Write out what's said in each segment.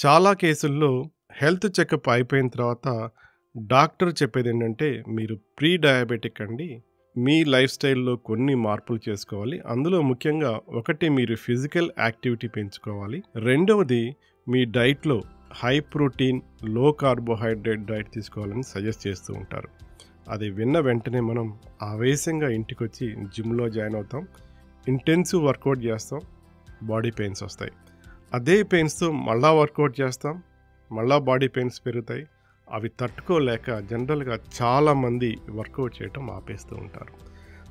చాలా కేసుల్లో health checkup అయిపోయిన తర్వాత డాక్టర్ చెప్పేదేంటంటే, మీరు ప్రీ డయాబెటిక్ అండి. మీ లైఫ్ స్టైల్‌లో కొన్ని మార్పులు చేసుకోవాలి. అందులో ముఖ్యంగా ఒకటి మీరు ఫిజికల్ యాక్టివిటీ పెంచుకోవాలి. రెండవది మీ డైట్‌లో హై ప్రోటీన్, లో కార్బోహైడ్రేట్ డైట్ తీసుకోవాలని సజెస్ట్ చేస్తూ ఉంటారు. అది విన్న వెంటనే మనం ఆవేశంగా ఇంటికొచ్చి జిమ్‌లో జాయిన్ అవుతాం. ఇంటెన్సివ్ వర్కౌట్ చేస్తాం. బాడీ పెయిన్స్ వస్తాయి. అదే పెయిన్స్‌తో మళ్ళా వర్కౌట్ చేస్తాం. మళ్ళా బాడీ పెయిన్స్ పెరుగుతాయి. అవి తట్టుకోలేక జనరల్‌గా చాలామంది వర్కౌట్ చేయటం ఆపేస్తూ ఉంటారు.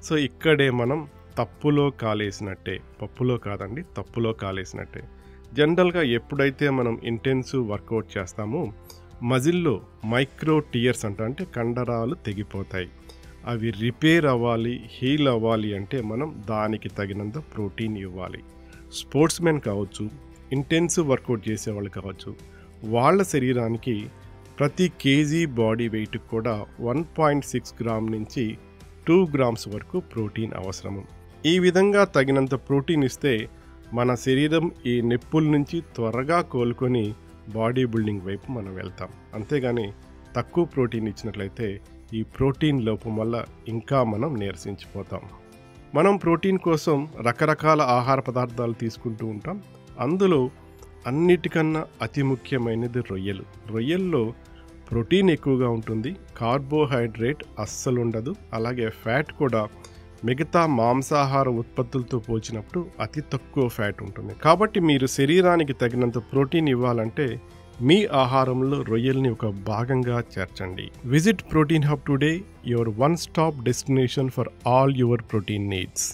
సో, ఇక్కడే మనం తప్పులో కాలేసినట్టే. పప్పులో కాదండి, తప్పులో కాలేసినట్టే. జనరల్‌గా ఎప్పుడైతే మనం ఇంటెన్సివ్ వర్కౌట్ చేస్తామో మజిల్‌లో మైక్రో టియర్స్ అంటే కండరాలు తెగిపోతాయి. అవి రిపేర్ అవ్వాలి, హీల్ అవ్వాలి అంటే మనం దానికి తగినంత ప్రోటీన్ ఇవ్వాలి. స్పోర్ట్స్ మెన్ కావచ్చు, ఇంటెన్సివ్ వర్కౌట్ చేసేవాళ్ళు కావచ్చు, వాళ్ళ శరీరానికి ప్రతి కేజీ బాడీ వెయిట్ కూడా 1.6 గ్రామ్ నుంచి 2 గ్రామ్స్ వరకు ప్రోటీన్ అవసరము. ఈ విధంగా తగినంత ప్రోటీన్ ఇస్తే మన శరీరం ఈ నొప్పుల నుంచి త్వరగా కోలుకొని బాడీ బిల్డింగ్ వైపు మనం వెళ్తాం. అంతేగాని తక్కువ ప్రోటీన్ ఇచ్చినట్లయితే ఈ ప్రోటీన్ లోపం వల్ల ఇంకా మనం నీరసించిపోతాం. మనం ప్రోటీన్ కోసం రకరకాల ఆహార పదార్థాలు తీసుకుంటూ ఉంటాం. అందులో అన్నిటికన్నా అతి ముఖ్యమైనది రొయ్యలు. రొయ్యల్లో ప్రోటీన్ ఎక్కువగా ఉంటుంది, కార్బోహైడ్రేట్ అస్సలు ఉండదు. అలాగే ఫ్యాట్ కూడా మిగతా మాంసాహార ఉత్పత్తులతో పోల్చినప్పుడు అతి తక్కువ ఫ్యాట్ ఉంటుంది. కాబట్టి మీరు శరీరానికి తగినంత ప్రోటీన్ ఇవ్వాలంటే మీ ఆహారంలో రొయ్యల్ని ఒక భాగంగా చేర్చండి. Visit protein hub today, your one stop destination for all your protein needs.